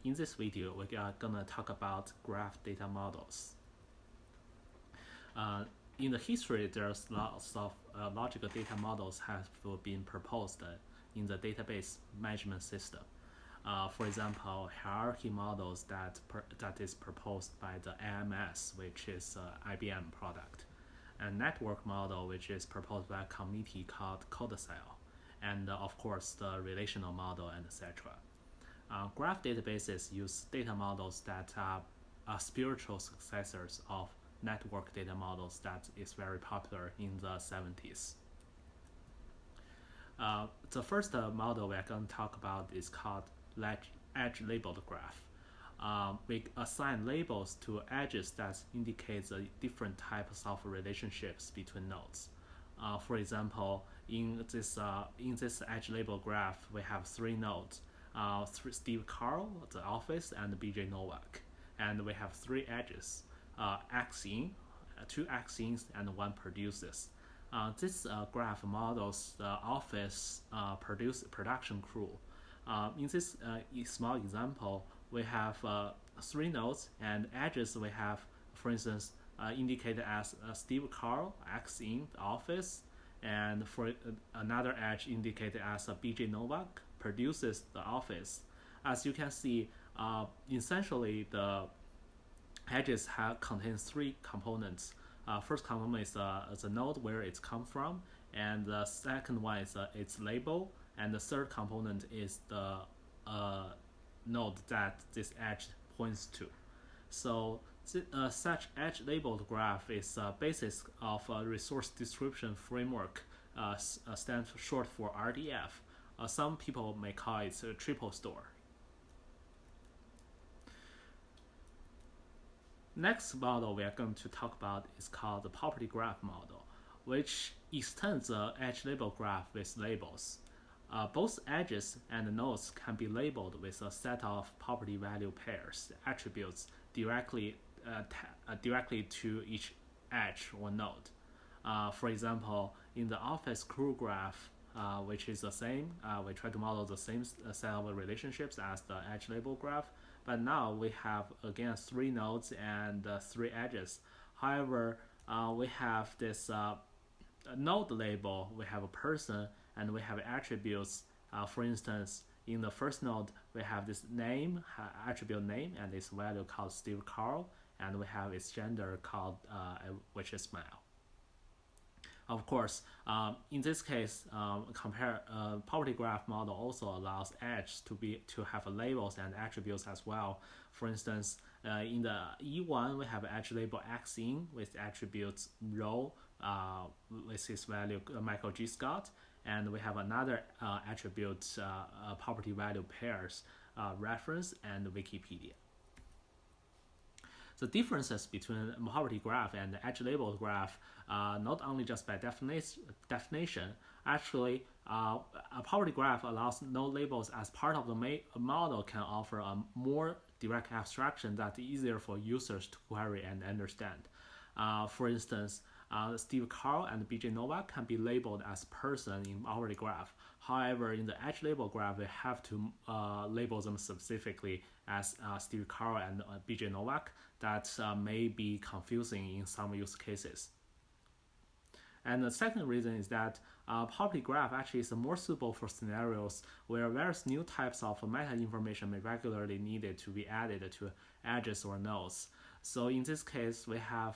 in this video, we are gonna talk about graph data models. In the history, there's lots of logical data models have been proposed in the database management system. For example, hierarchy models that is proposed by the AMS, which is IBM product, and network model, which is proposed by a committee called Codicil, and of course the relational model, and etc. Graph databases use data models that are spiritual successors of network data models that is very popular in the 70s. The first model we are going to talk about is called edge labeled graph. We assign labels to edges that indicate the different types of relationships between nodes. For example, in this edge label graph, we have three nodes: Steve Carl, the office, and BJ Novak, and we have three edges: X in, two X ins, and one produces. This graph models the office production crew. In this small example, we have three nodes, and edges we have, for instance, indicated as Steve Carl, X in, the office, and for another edge indicated as BJ Novak, produces the office. As you can see, essentially the edges contain three components. First component is the node where it's come from, and the second one is its label, and the third component is the node that this edge points to. So such edge labeled graph is a basis of a resource description framework, stands short for RDF. Some people may call it a triple store. Next model we are going to talk about is called the property graph model, which extends the edge label graph with labels. Both edges and nodes can be labeled with a set of property value pairs, attributes directly to each edge or node. For example, in the office crew graph, which is the same, we try to model the same set of relationships as the edge label graph, but now we have again three nodes and three edges. However, we have this node label, we have a person, and we have attributes. For instance, in the first node, we have this name, attribute name, and its value called Steve Carl, and we have its gender called, which is male. Of course, in this case, property graph model also allows edge to have labels and attributes as well. For instance, in the E1, we have edge label X in with attributes row with its value Michael G. Scott, and we have another attribute property value pairs reference and Wikipedia. The differences between property graph and edge labeled graph, not only just by definition, actually a property graph allows node labels as part of the model can offer a more direct abstraction that's easier for users to query and understand. For instance, Steve Carl and BJ Novak can be labeled as person in property graph. However, in the edge label graph, we have to label them specifically as Steve Carl and BJ Novak. That may be confusing in some use cases. And the second reason is that property graph actually is more suitable for scenarios where various new types of meta information may regularly needed to be added to edges or nodes. So in this case, we have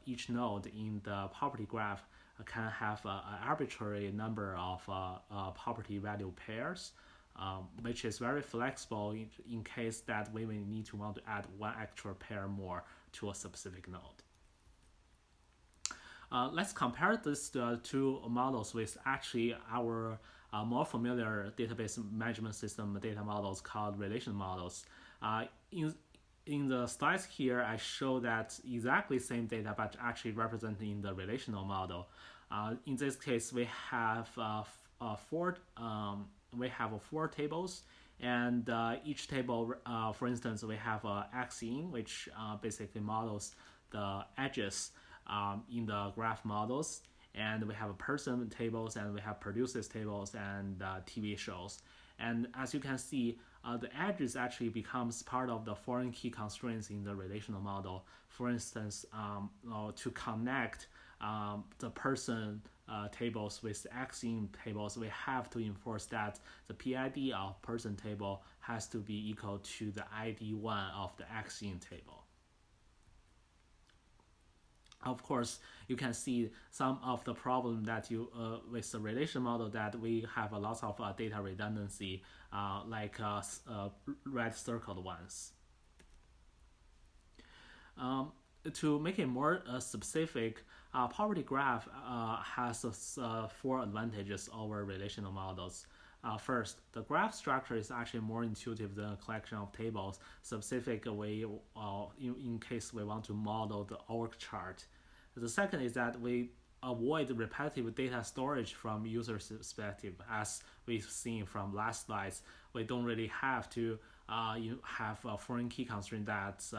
each node in the property graph can have an arbitrary number of property value pairs, which is very flexible in case that we may need to want to add one extra pair more to a specific node. Let's compare these two models with actually our more familiar database management system data models called relational models. In the slides here, I show that exactly same data, but actually represented in the relational model. In this case, we have four tables, and each table, for instance, we have X in, which basically models the edges in the graph models, and we have person tables, and we have produces tables and TV shows. And as you can see, the edges actually becomes part of the foreign key constraints in the relational model. For instance, to connect the person tables with the axiom tables, we have to enforce that the PID of person table has to be equal to the ID1 of the axiom table. Of course, you can see some of the problem that you with the relation model that we have a lot of data redundancy, like red circled ones. To make it more specific, poverty graph has 4 advantages over relational models. First, the graph structure is actually more intuitive than a collection of tables, specifically in case we want to model the org chart. The second is that we avoid repetitive data storage from user's perspective. As we've seen from last slides, we don't really have to have a foreign key constraint that's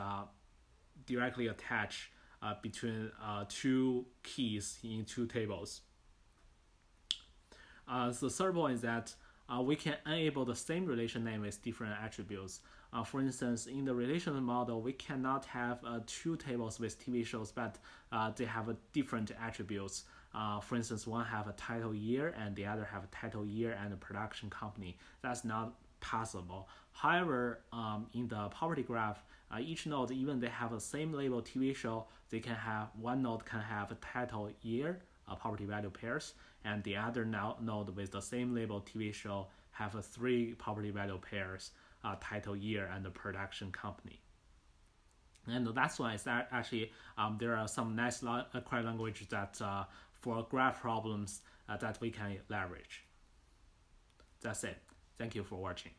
directly attached between 2 keys in 2 tables. The third point is that we can enable the same relation name with different attributes. For instance, in the relational model, we cannot have 2 tables with TV shows, but they have different attributes. For instance, one have a title year and the other have a title year and a production company. That's not possible. However, in the poverty graph, each node, even they have the same label TV show, they can have one node can have a title year, poverty value pairs, and the other node with the same label TV show have 3 poverty value pairs, title year and the production company. And that's why it's actually there are some nice query languages that for graph problems that we can leverage. That's it. Thank you for watching.